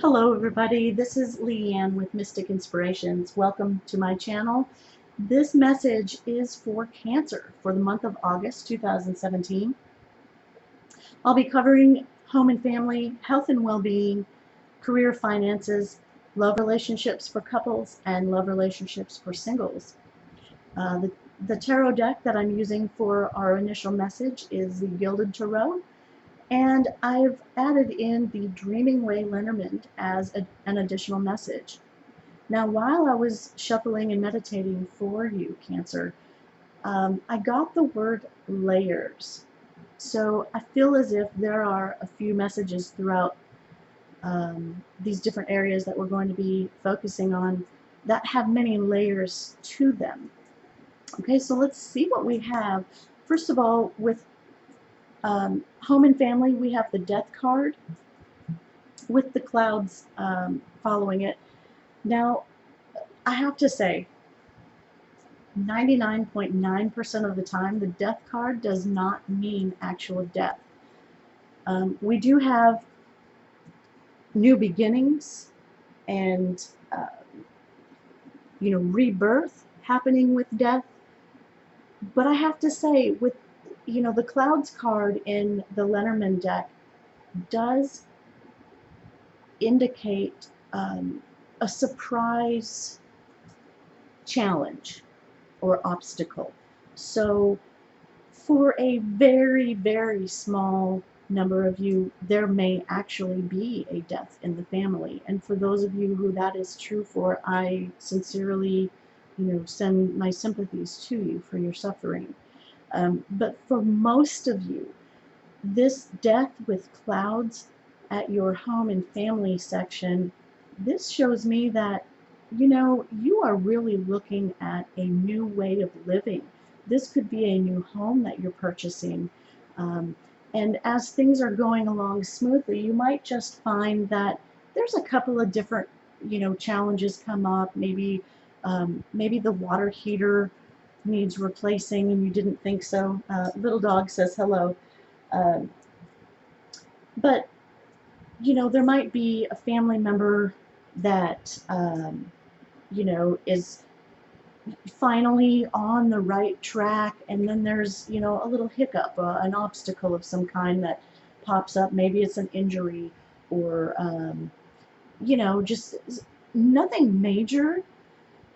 Hello everybody, this is Leanne with Mystic Inspirations. Welcome to my channel. This message is for Cancer for the month of August 2017. I'll be covering home and family, health and well-being, career finances, love relationships for couples, and love relationships for singles. The tarot deck that I'm using for our initial message is the Gilded Tarot. And I've added in the Dreaming Way Lenormand as an additional message. Now, while I was shuffling and meditating for you, Cancer, I got the word layers. So I feel as if there are a few messages throughout these different areas that we're going to be focusing on that have many layers to them. Okay, so let's see what we have. First of all, with home and family, we have the Death card with the clouds following it. Now, I have to say, 99.9% of the time, the Death card does not mean actual death. We do have new beginnings and rebirth happening with death. But I have to say, with the clouds card in the Lenormand deck does indicate a surprise challenge or obstacle. So for a very, very small number of you, there may actually be a death in the family. And for those of you who that is true for, I sincerely, send my sympathies to you for your suffering. But for most of you, this death with clouds at your home and family section, this shows me that, you are really looking at a new way of living. This could be a new home that you're purchasing. And as things are going along smoothly, you might just find that there's a couple of different, challenges come up. Maybe the water heater needs replacing and you didn't think so. Little dog says hello. But there might be a family member that, is finally on the right track, and then there's, a little hiccup, an obstacle of some kind that pops up. Maybe it's an injury or, just nothing major,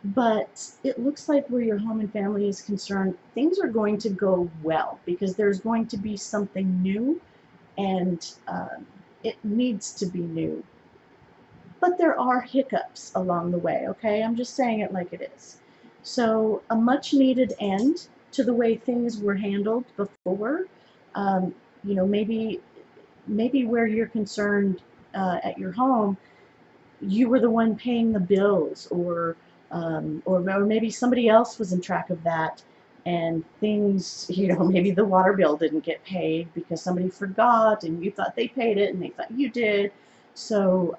but it looks like where your home and family is concerned, things are going to go well because there's going to be something new, and it needs to be new. But there are hiccups along the way, okay? I'm just saying it like it is. So a much needed end to the way things were handled before. Maybe where you're concerned at your home, you were the one paying the bills, or maybe somebody else was in track of that, and things, maybe the water bill didn't get paid because somebody forgot and you thought they paid it and they thought you did. So,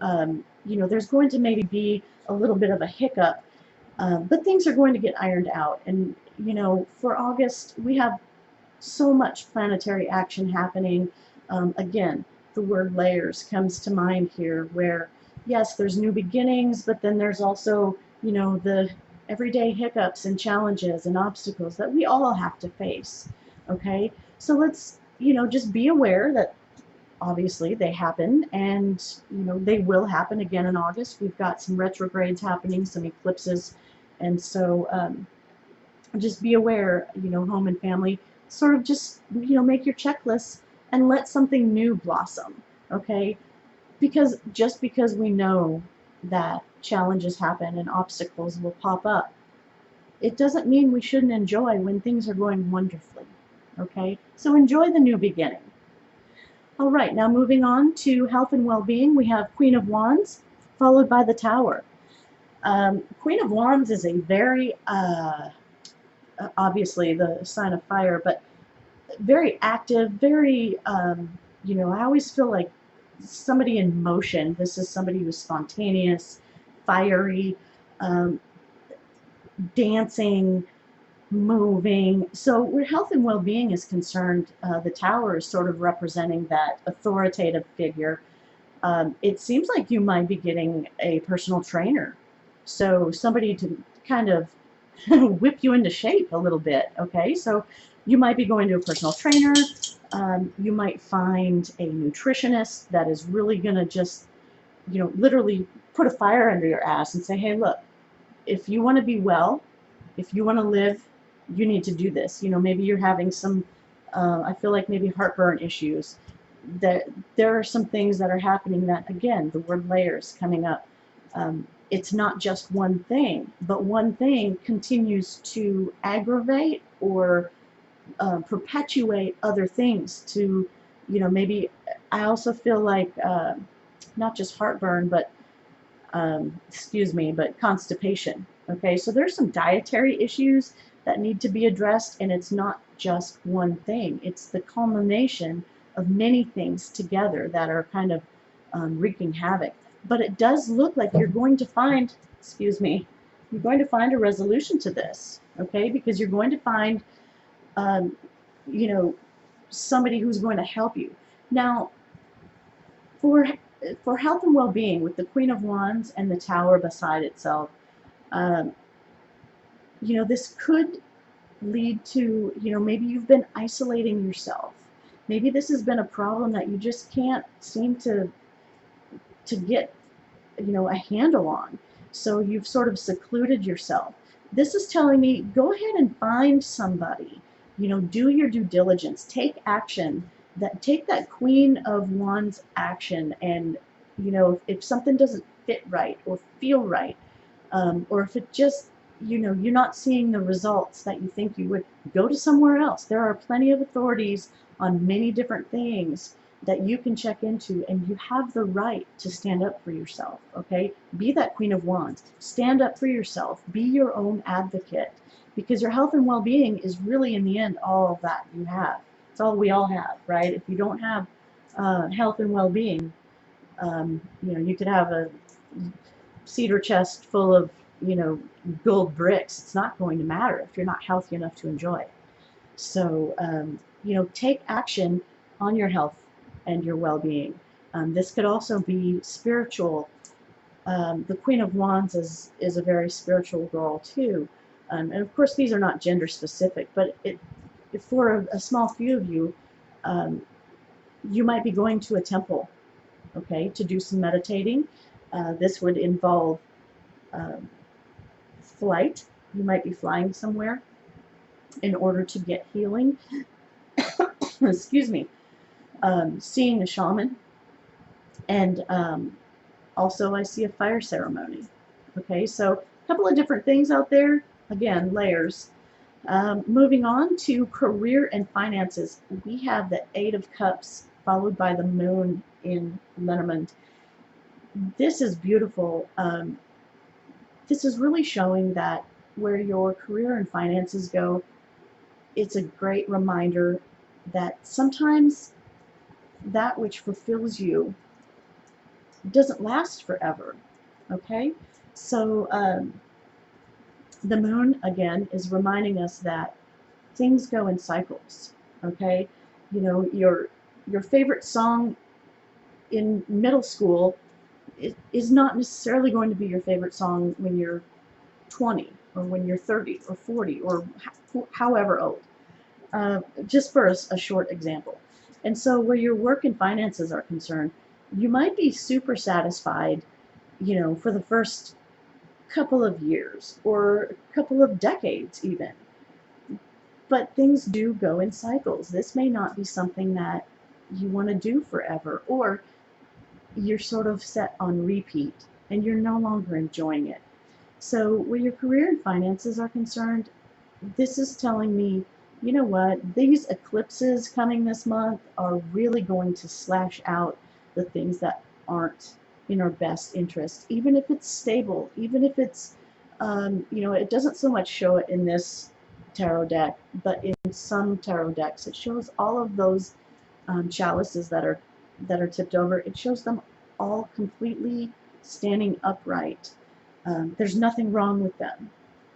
there's going to maybe be a little bit of a hiccup, but things are going to get ironed out. And, for August, we have so much planetary action happening. Again, the word layers comes to mind here, where, yes, there's new beginnings, but then there's also, the everyday hiccups and challenges and obstacles that we all have to face. Okay, so let's, just be aware that obviously they happen, and they will happen again in August. We've got some retrogrades happening, some eclipses, and so just be aware, home and family, sort of just, make your checklists and let something new blossom. Okay, because just because we know that challenges happen and obstacles will pop up, it doesn't mean we shouldn't enjoy when things are going wonderfully. Okay, so enjoy the new beginning. All right, now moving on to health and well-being, we have Queen of Wands followed by the Tower. Queen of Wands is a very, obviously the sign of fire, but very active, very, I always feel like somebody in motion. This is somebody who's spontaneous, fiery, dancing, moving. So where health and well-being is concerned, the Tower is sort of representing that authoritative figure, It seems like you might be getting a personal trainer. So somebody to kind of whip you into shape a little bit, okay? So you might be going to a personal trainer. You might find a nutritionist that is really going to just, literally put a fire under your ass and say, hey, look, if you want to be well, if you want to live, you need to do this. Maybe you're having some, I feel like maybe heartburn issues. That there are some things that are happening that, again, the word layers coming up. It's not just one thing, but one thing continues to aggravate or perpetuate other things to, maybe I also feel like not just heartburn, but excuse me, but constipation. Okay, so there's some dietary issues that need to be addressed, and it's not just one thing. It's the culmination of many things together that are kind of wreaking havoc. But it does look like you're going to find, excuse me, you're going to find a resolution to this, okay? Because you're going to find, um, you know, somebody who's going to help you. Now, for for health and well-being, with the Queen of Wands and the Tower beside itself, um, this could lead to, maybe you've been isolating yourself. Maybe this has been a problem that you just can't seem to get, a handle on. So you've sort of secluded yourself. This is telling me, go ahead and find somebody, do your due diligence, take action, take that Queen of Wands action. And, if something doesn't fit right or feel right, or if it just, you're not seeing the results that you think you would, go to somewhere else. There are plenty of authorities on many different things that you can check into, and you have the right to stand up for yourself, okay? Be that Queen of Wands. Stand up for yourself. Be your own advocate, because your health and well-being is really, in the end, all that you have. It's all we all have, right? If you don't have health and well-being, you could have a cedar chest full of, gold bricks. It's not going to matter if you're not healthy enough to enjoy it. So, take action on your health and your well-being. This could also be spiritual. The Queen of Wands is a very spiritual girl too. And of course, these are not gender specific, but for a small few of you, um, you might be going to a temple, okay, to do some meditating. This would involve um, flight. You might be flying somewhere in order to get healing. Excuse me. Seeing a shaman, and also I see a fire ceremony. Okay, so a couple of different things out there. Again, layers. Moving on to career and finances, we have the Eight of Cups followed by the Moon in Lenormand. This is beautiful. This is really showing that where your career and finances go, it's a great reminder that sometimes that which fulfills you doesn't last forever, okay? So the moon, again, is reminding us that things go in cycles, okay? Your favorite song in middle school is not necessarily going to be your favorite song when you're 20 or when you're 30 or 40 or however old, just for a short example. And so where your work and finances are concerned, you might be super satisfied, for the first couple of years or a couple of decades even. But things do go in cycles. This may not be something that you want to do forever, or you're sort of set on repeat and you're no longer enjoying it. So where your career and finances are concerned, this is telling me, you know what, these eclipses coming this month are really going to slash out the things that aren't in our best interest, even if it's stable, even if it's, it doesn't so much show it in this tarot deck, but in some tarot decks, it shows all of those chalices that are tipped over. It shows them all completely standing upright. There's nothing wrong with them,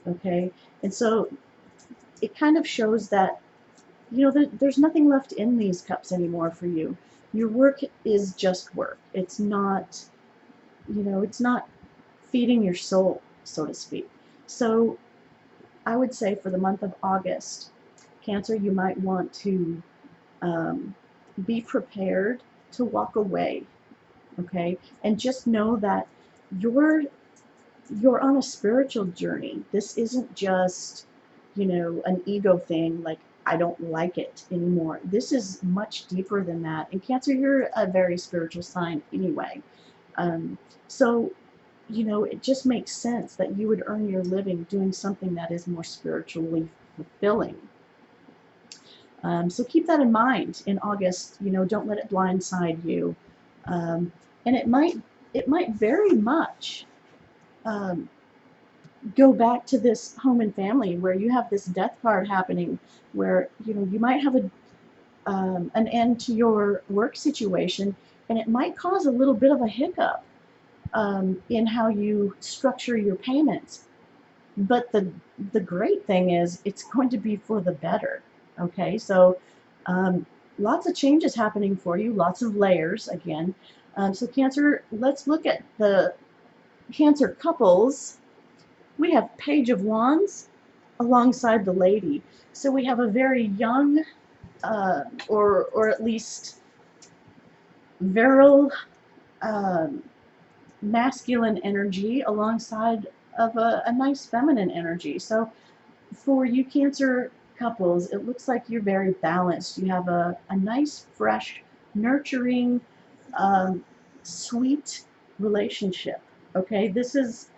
okay? And so it kind of shows that, there's nothing left in these cups anymore for you. Your work is just work. It's not, it's not feeding your soul, so to speak. So I would say for the month of August, Cancer, you might want to um, be prepared to walk away, okay? And just know that you're you're on a spiritual journey. This isn't just, an ego thing like I don't like it anymore. This is much deeper than that. And Cancer, you're a very spiritual sign anyway. Um, so, it just makes sense that you would earn your living doing something that is more spiritually fulfilling. So keep that in mind in August. Don't let it blindside you. Um, and it might very much um, go back to this home and family where you have this death card happening, where you might have an end to your work situation, and it might cause a little bit of a hiccup in how you structure your payments. But the great thing is it's going to be for the better. Okay, so um, lots of changes happening for you, lots of layers again. So Cancer, let's look at the Cancer couples. We have Page of Wands alongside the Lady. So we have a very young, or at least virile, um, masculine energy alongside of a nice feminine energy. So for you Cancer couples, it looks like you're very balanced. You have a nice, fresh, nurturing, um, sweet relationship. Okay, this is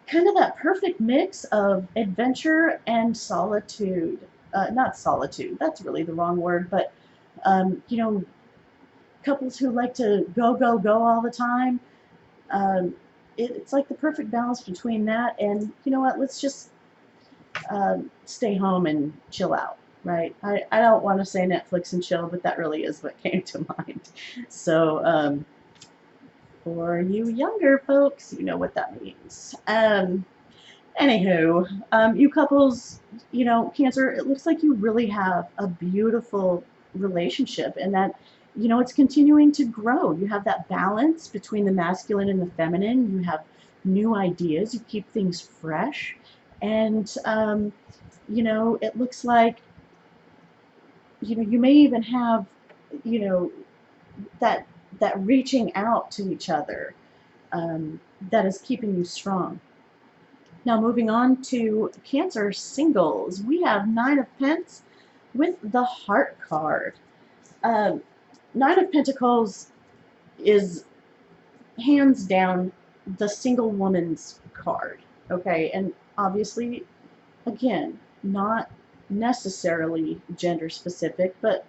kind of that perfect mix of adventure and solitude. Not solitude, that's really the wrong word, but um, you know, couples who like to go, go, go all the time. Um, it's like the perfect balance between that and, you know what, let's just stay home and chill out, right? I don't want to say Netflix and chill, but that really is what came to mind. So, for you younger folks, you know what that means. Anywho, you couples, Cancer, it looks like you really have a beautiful relationship and that, it's continuing to grow. You have that balance between the masculine and the feminine. You have new ideas. You keep things fresh. And, it looks like, you may even have, you know, that, that reaching out to each other that is keeping you strong. Now, moving on to Cancer singles, we have Nine of Pentacles with the Heart card. Um, Nine of Pentacles is hands down the single woman's card, okay? And obviously, again, not necessarily gender specific, but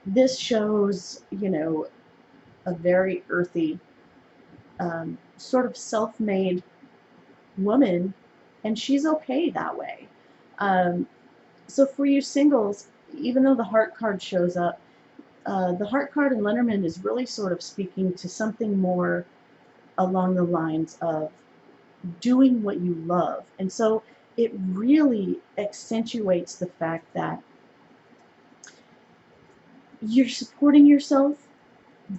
this shows, a very earthy, sort of self made woman, and she's okay that way. Um, so for you singles, even though the heart card shows up, the heart card in Lenormand is really sort of speaking to something more along the lines of doing what you love. And so it really accentuates the fact that you're supporting yourself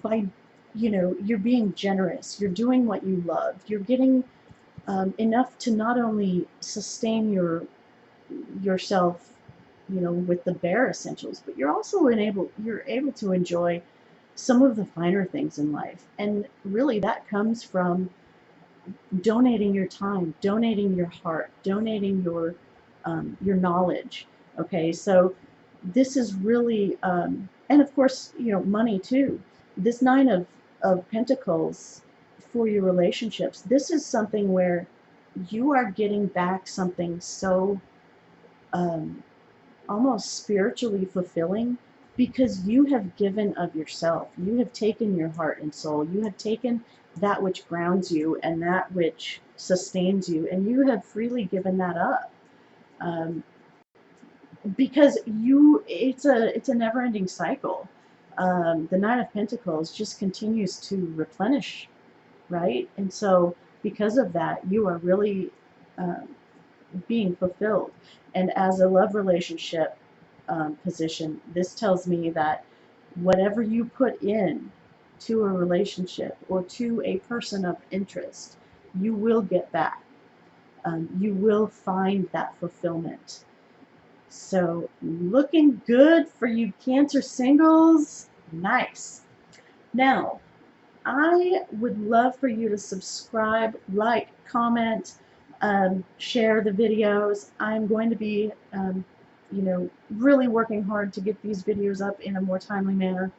by, you're being generous, you're doing what you love, you're getting enough to not only sustain yourself, with the bare essentials, but you're able to enjoy some of the finer things in life. And really that comes from donating your time, donating your heart, donating your knowledge. Okay, so this is really, and of course, money too. This of Pentacles for your relationships. This is something where you are getting back something so um, almost spiritually fulfilling because you have given of yourself. You have taken your heart and soul. You have taken that which grounds you and that which sustains you, and you have freely given that up. Um, because it's a never-ending cycle. The Nine of Pentacles just continues to replenish, right? And so because of that, you are really um, being fulfilled. And as a love relationship position, this tells me that Whatever you put in to a relationship or to a person of interest, you will get back. You will find that fulfillment. So, looking good for you Cancer singles. Nice. Now, I would love for you to subscribe, like, comment, share the videos. I'm going to be, really working hard to get these videos up in a more timely manner.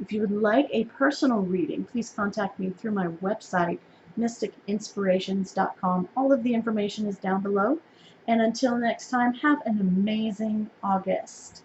If you would like a personal reading, please contact me through my website, mysticinspirations.com. All of the information is down below. And until next time, have an amazing August.